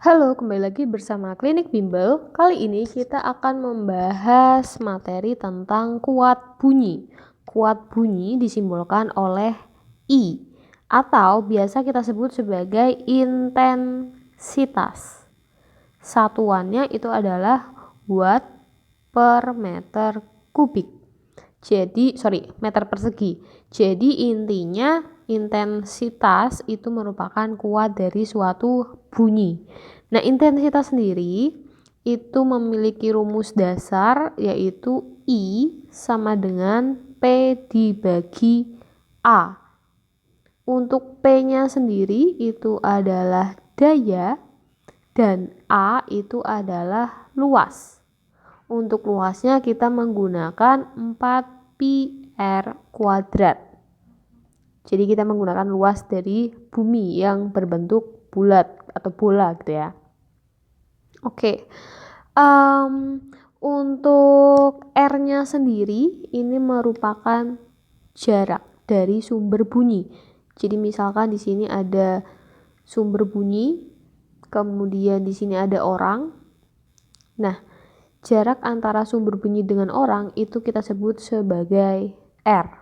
Halo, kembali lagi bersama Klinik Bimbel. Kali ini kita akan membahas materi tentang kuat bunyi. Kuat bunyi disimbolkan oleh I atau biasa kita sebut sebagai intensitas. Satuannya itu adalah watt per meter kubik. Meter persegi. Jadi intinya intensitas itu merupakan kuat dari suatu bunyi. Nah, intensitas sendiri itu memiliki rumus dasar yaitu I sama dengan P dibagi A. Untuk P-nya sendiri itu adalah daya dan A itu adalah luas. Untuk luasnya kita menggunakan 4πr². Jadi kita menggunakan luas dari bumi yang berbentuk bulat atau bola gitu ya. Oke. Untuk R-nya sendiri ini merupakan jarak dari sumber bunyi. Jadi misalkan di sini ada sumber bunyi, kemudian di sini ada orang. Nah, jarak antara sumber bunyi dengan orang itu kita sebut sebagai R.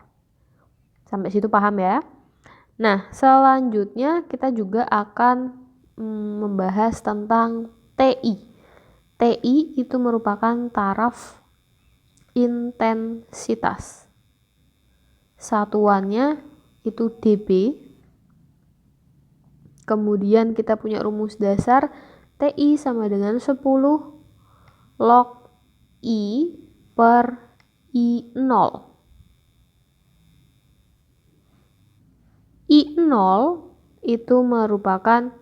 Sampai situ paham ya? Nah, selanjutnya kita juga akan membahas tentang TI. TI itu merupakan taraf intensitas. Satuannya itu dB. Kemudian kita punya rumus dasar TI sama dengan 10 log I per I0. I0 itu merupakan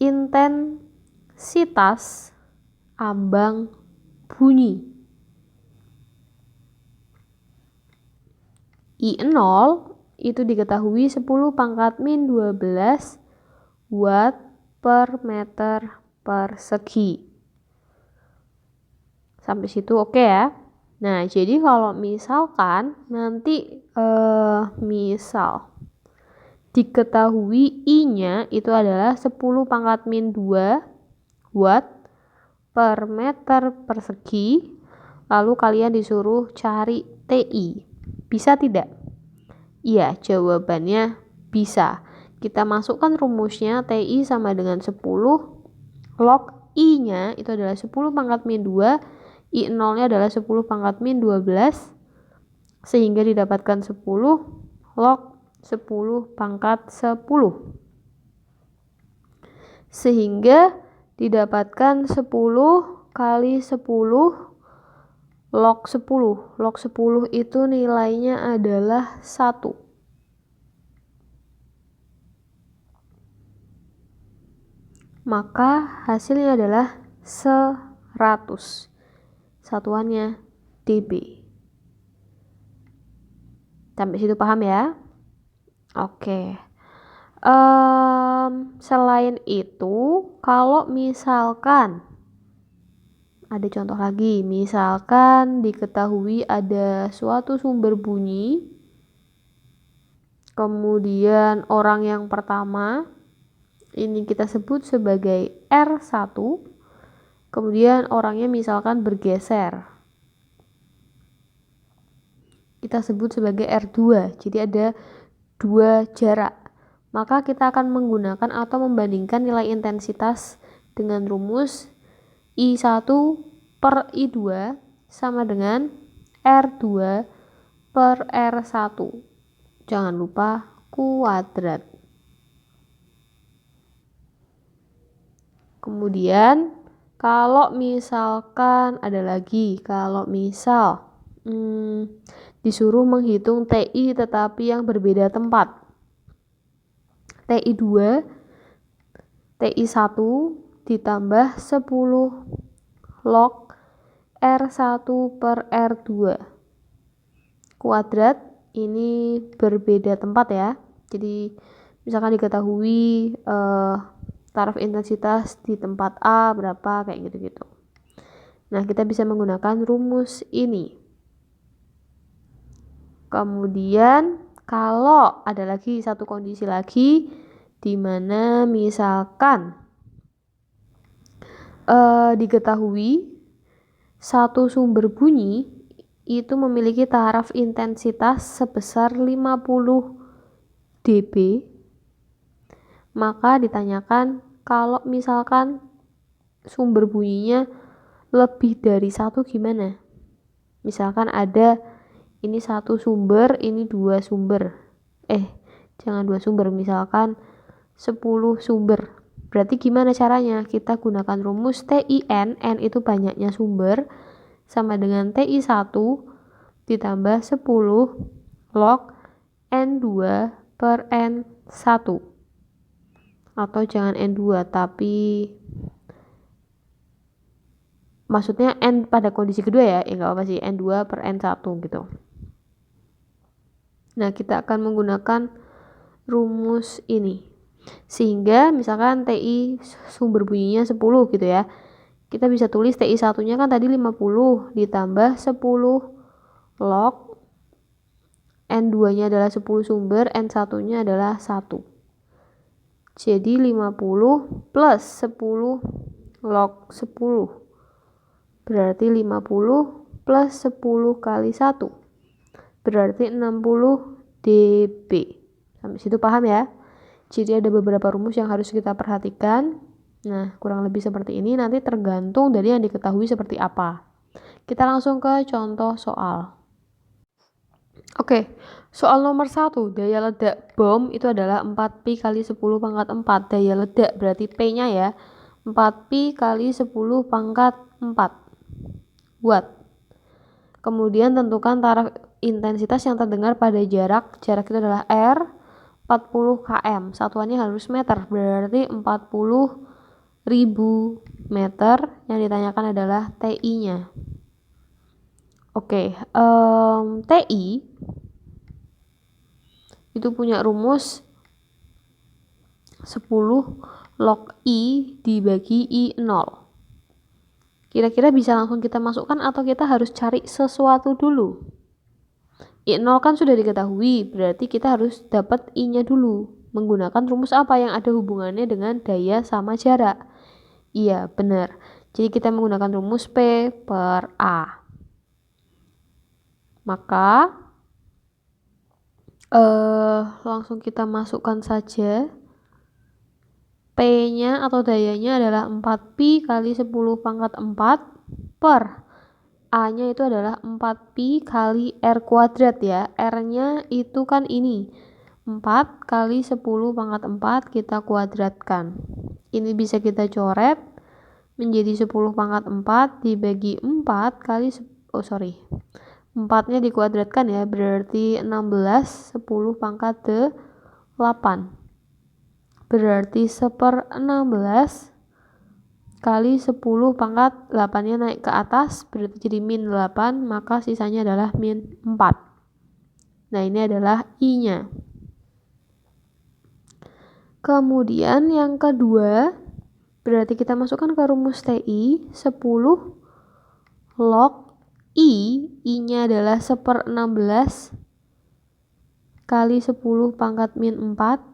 intensitas ambang bunyi. I0 itu diketahui 10 pangkat min 12 watt per meter persegi. Sampai situ oke ya. Nah, jadi kalau misalkan nanti misal diketahui I-nya itu adalah 10 pangkat min 2 watt per meter persegi, lalu kalian disuruh cari TI. Bisa tidak? Iya, jawabannya bisa. Kita masukkan rumusnya TI sama dengan 10 log I-nya itu adalah 10 pangkat min 2, I0-nya adalah 10 pangkat min 12, sehingga didapatkan 10 log 10 pangkat 10. Sehingga didapatkan 10 kali 10 log 10. Log 10 itu nilainya adalah 1. Maka hasilnya adalah 100. Satuannya dB. Sampai situ paham ya? Oke. Selain itu, kalau misalkan ada contoh lagi, misalkan diketahui ada suatu sumber bunyi, kemudian orang yang pertama ini kita sebut sebagai R1, kemudian orangnya misalkan bergeser, kita sebut sebagai R2. Jadi ada dua jarak. Maka kita akan menggunakan atau membandingkan nilai intensitas dengan rumus I1 per I2 sama dengan R2 per R1. Jangan lupa kuadrat. Kemudian kalau misalkan ada lagi, kalau misal disuruh menghitung TI tetapi yang berbeda tempat. TI2, TI1 ditambah 10 log R1 per R2. Kuadrat ini berbeda tempat ya. Jadi misalkan diketahui taraf intensitas di tempat A berapa, kayak gitu-gitu. Nah, kita bisa menggunakan rumus ini. Kemudian kalau ada lagi satu kondisi lagi di mana misalkan diketahui satu sumber bunyi itu memiliki taraf intensitas sebesar 50 dB, maka ditanyakan kalau misalkan sumber bunyinya lebih dari satu gimana? Misalkan ada ini satu sumber, ini dua sumber. Jangan dua sumber, misalkan 10 sumber. Berarti gimana caranya? Kita gunakan rumus TIN, N itu banyaknya sumber, sama dengan TI1 ditambah 10 log N2 per N1. Atau jangan N2, tapi maksudnya N pada kondisi kedua ya, nggak apa sih, N2 per N1 gitu. Nah, kita akan menggunakan rumus ini. Sehingga misalkan TI sumber bunyinya 10 gitu ya. Kita bisa tulis TI satunya kan tadi 50 ditambah 10 log N2 nya adalah 10 sumber, N1 nya adalah 1. Jadi 50 plus 10 log 10 berarti 50 plus 10 kali 1 berarti 60 dB. Sampai situ paham ya? Jadi ada beberapa rumus yang harus kita perhatikan. Nah, kurang lebih seperti ini, nanti tergantung dari yang diketahui seperti apa. Kita langsung ke contoh soal. Oke, soal nomor 1, daya ledak bom itu adalah 4pi kali 10 pangkat 4. Daya ledak berarti P-nya ya, 4pi kali 10 pangkat 4 watt. Kemudian tentukan taraf intensitas yang terdengar pada jarak itu adalah R 40 km, satuannya harus meter, berarti 40.000 meter. Yang ditanyakan adalah TI-nya. Oke, TI itu punya rumus 10 log I dibagi I0. Kira-kira bisa langsung kita masukkan atau kita harus cari sesuatu dulu? I0 kan sudah diketahui, berarti kita harus dapat I-nya dulu. Menggunakan rumus apa yang ada hubungannya dengan daya sama jarak? Iya, benar. Jadi kita menggunakan rumus P per A. Maka langsung kita masukkan saja. P-nya atau dayanya adalah 4pi kali 10 pangkat 4 per A-nya itu adalah 4pi kali R kuadrat ya. R-nya itu kan ini. 4 kali 10 pangkat 4 kita kuadratkan. Ini bisa kita coret menjadi 10 pangkat 4 dibagi 4 kali 4-nya dikuadratkan ya, berarti 16 10 pangkat 8. Berarti 1/16 kali 10 pangkat 8-nya naik ke atas, berarti jadi min 8, maka sisanya adalah min 4. Nah, ini adalah I-nya. Kemudian yang kedua, berarti kita masukkan ke rumus TI, 10 log I-nya adalah 1/16 kali 10 pangkat min 4.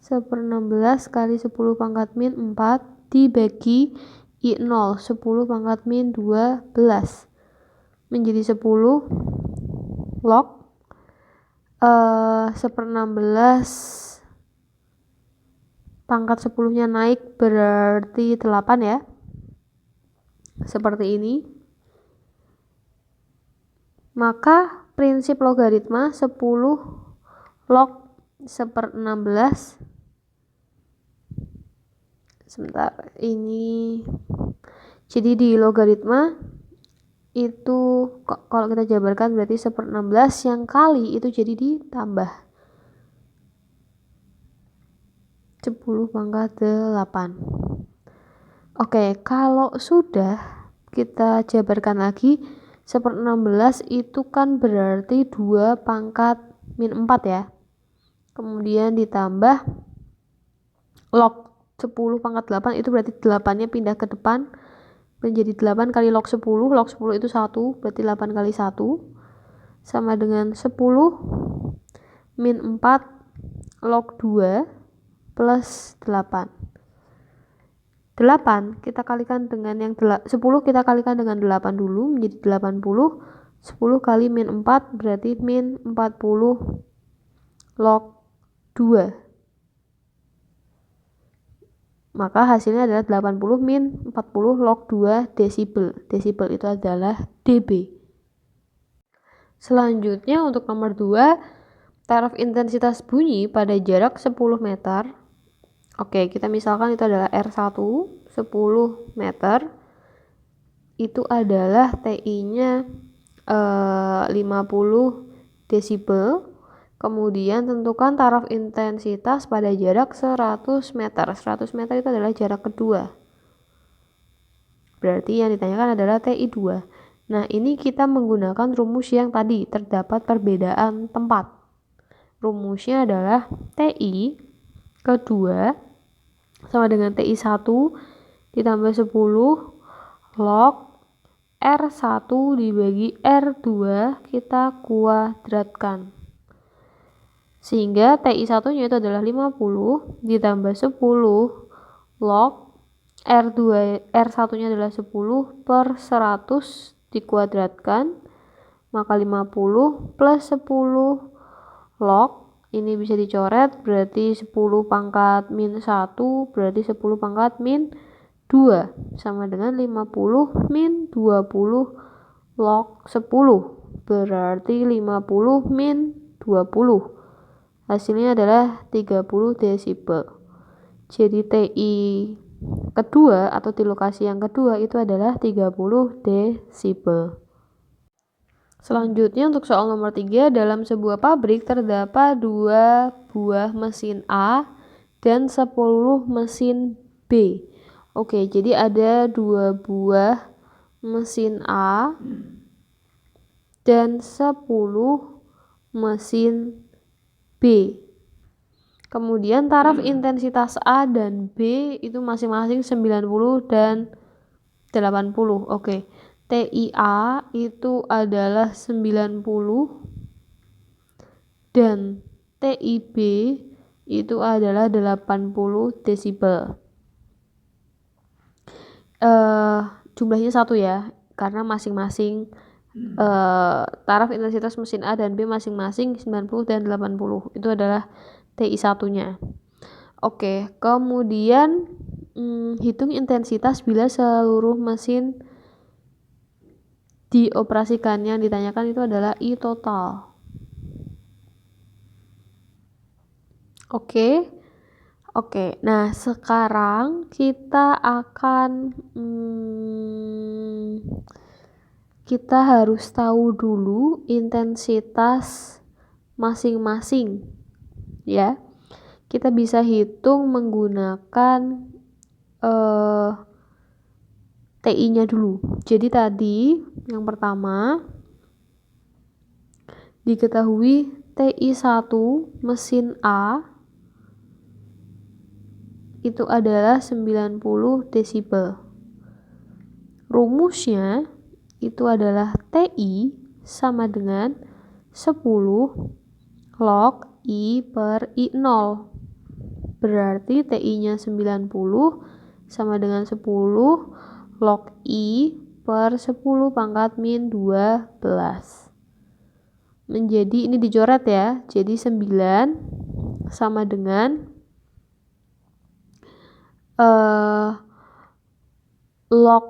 1/16 kali 10 pangkat min 4 dibagi I0, 10 pangkat min 12 menjadi 10 log 1/16 pangkat 10-nya naik berarti 8 ya, seperti ini. Maka prinsip logaritma 10 log 1/16 sebentar, ini jadi di logaritma itu kalau kita jabarkan berarti 1/16 yang kali itu jadi ditambah 10 pangkat 8. Oke, kalau sudah kita jabarkan lagi 1/16 itu kan berarti 2 pangkat min 4 ya. Kemudian ditambah log 10 pangkat 8 itu berarti 8-nya pindah ke depan menjadi 8 kali log 10. Log 10 itu 1, berarti 8 kali 1 sama dengan 10 min 4 log 2 plus 8. 8 kita kalikan dengan 10 kita kalikan dengan 8 dulu menjadi 80. 10 kali min 4 berarti min 40 log 2. Maka hasilnya adalah 80 min 40 log 2 desibel. Desibel itu adalah dB. Selanjutnya untuk nomor 2, taraf intensitas bunyi pada jarak 10 meter. Oke, kita misalkan itu adalah R1 10 meter. Itu adalah TI-nya 50 desibel. Kemudian tentukan taraf intensitas pada jarak 100 meter. 100 meter itu adalah jarak kedua. Berarti yang ditanyakan adalah TI2. Nah, ini kita menggunakan rumus yang tadi, terdapat perbedaan tempat. Rumusnya adalah TI kedua sama dengan TI1 ditambah 10 log R1 dibagi R2 kita kuadratkan. Sehingga TI1 nya itu adalah 50 ditambah 10 log R1 nya adalah 10 per 100 dikuadratkan. Maka 50 plus 10 log ini bisa dicoret, berarti 10 pangkat min 1 berarti 10 pangkat min 2 sama dengan 50 min 20 log 10 berarti 50 min 20. Hasilnya adalah 30 desibel. Jadi TI kedua atau di lokasi yang kedua itu adalah 30 desibel. Selanjutnya untuk soal nomor 3, dalam sebuah pabrik terdapat 2 buah mesin A dan 10 mesin B. Oke, jadi ada 2 buah mesin A dan 10 mesin B. Kemudian taraf intensitas A dan B itu masing-masing 90 dan 80. Oke. TIA itu adalah 90 dan TIB itu adalah 80 desibel. Jumlahnya 1 ya, karena masing-masing taraf intensitas mesin A dan B masing-masing 90 dan 80. Itu adalah TI1-nya. Oke, kemudian hitung intensitas bila seluruh mesin dioperasikan. Yang ditanyakan itu adalah I total. Oke. Nah, sekarang kita akan kita harus tahu dulu intensitas masing-masing ya. Kita bisa hitung menggunakan TI-nya dulu. Jadi tadi yang pertama diketahui TI1 mesin A itu adalah 90 desibel. Rumusnya itu adalah TI sama dengan 10 log I per I0. Berarti TI-nya 90 sama dengan 10 log I per 10 pangkat min 12. Menjadi ini dicoret ya. Jadi 9 sama dengan log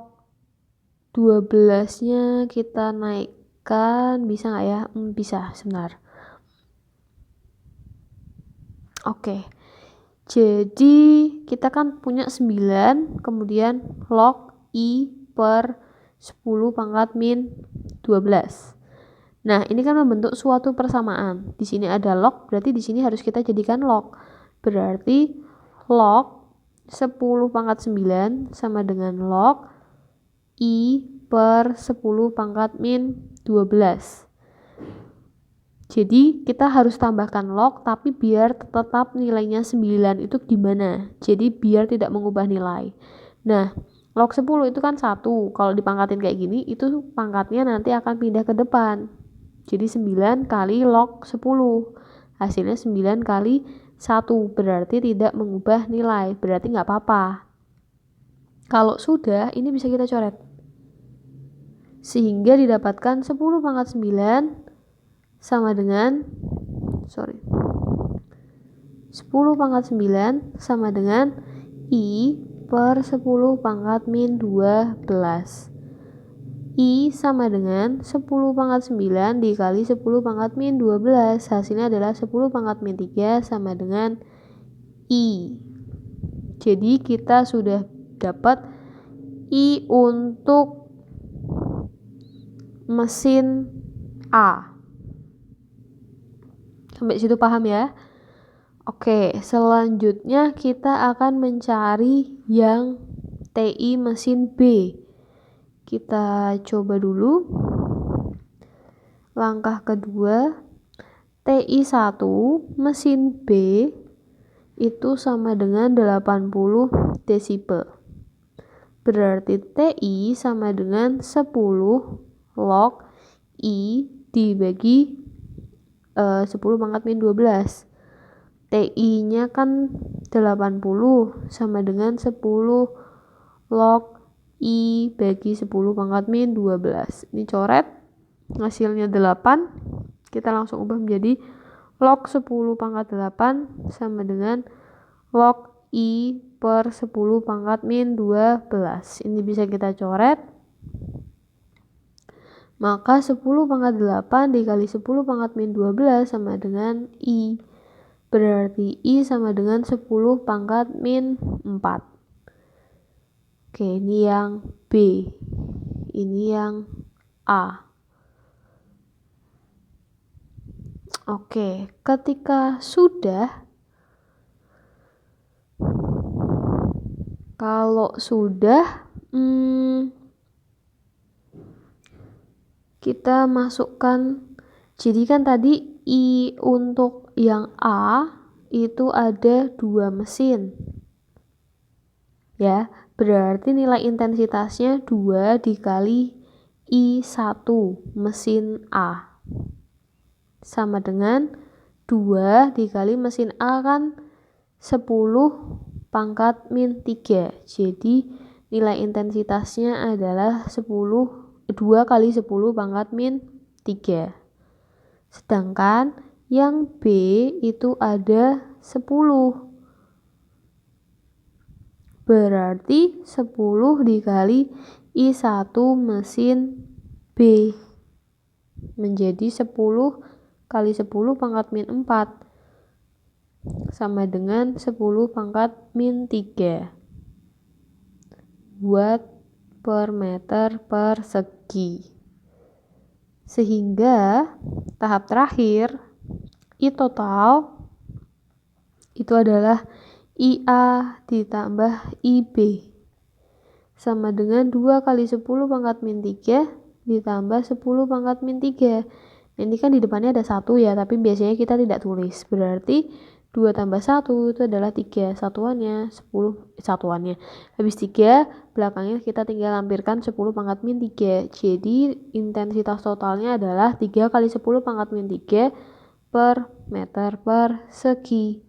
12-nya kita naikkan. Bisa nggak ya? Bisa, sebentar. Oke. Jadi kita kan punya 9, kemudian log I per 10 pangkat min 12. Nah, ini kan membentuk suatu persamaan. Di sini ada log, berarti di sini harus kita jadikan log. Berarti log 10 pangkat 9 sama dengan log I per 10 pangkat min 12. Jadi kita harus tambahkan log, tapi biar tetap nilainya 9 itu gimana? Jadi biar tidak mengubah nilai. Nah, log 10 itu kan 1. Kalau dipangkatin kayak gini, itu pangkatnya nanti akan pindah ke depan. Jadi 9 kali log 10. Hasilnya 9 kali 1. Berarti tidak mengubah nilai. Berarti nggak apa-apa. Kalau sudah, ini bisa kita coret. Sehingga didapatkan 10 pangkat 9 sama dengan 10 pangkat 9 sama dengan I per 10 pangkat min 12. I sama dengan 10 pangkat 9 dikali 10 pangkat min 12. Hasilnya adalah 10 pangkat min 3 sama dengan I. Jadi kita sudah dapat I untuk mesin A. Sampai situ paham ya? Oke, selanjutnya kita akan mencari yang TI mesin B. Kita coba dulu. Langkah kedua, TI 1 mesin B itu sama dengan 80 desibel. Berarti TI sama dengan 10 log I dibagi 10 pangkat min 12. TI-nya kan 80 sama dengan 10 log I bagi 10 pangkat min 12. Ini coret, hasilnya 8. Kita langsung ubah menjadi log 10 pangkat 8 sama dengan log I per 10 pangkat min 12. Ini bisa kita coret. Maka 10 pangkat 8 dikali 10 pangkat min 12 sama dengan I. Berarti I sama dengan 10 pangkat min 4. Oke, ini yang B. Ini yang A. Oke, ketika sudah, kalau sudah, kita masukkan, jadi kan tadi I untuk yang A itu ada 2 mesin. Ya, berarti nilai intensitasnya 2 dikali I1 mesin A. Sama dengan 2 dikali mesin A kan 10 pangkat min 3. Jadi nilai intensitasnya adalah 2 kali 10 pangkat min 3. Sedangkan yang B itu ada 10. Berarti 10 dikali I1 mesin B menjadi 10 kali 10 pangkat min 4 sama dengan 10 pangkat min 3 watt per meter persegi. Sehingga tahap terakhir I total itu adalah IA ditambah IB sama dengan 2 kali 10 pangkat min 3 ditambah 10 pangkat min 3. Nah, ini kan di depannya ada 1 ya, tapi biasanya kita tidak tulis. Berarti 2 tambah 1 itu adalah 3. Satuannya 10 satuannya. Habis 3, belakangnya kita tinggal lampirkan 10 pangkat min 3. Jadi intensitas totalnya adalah 3 kali 10 pangkat min 3 per meter persegi.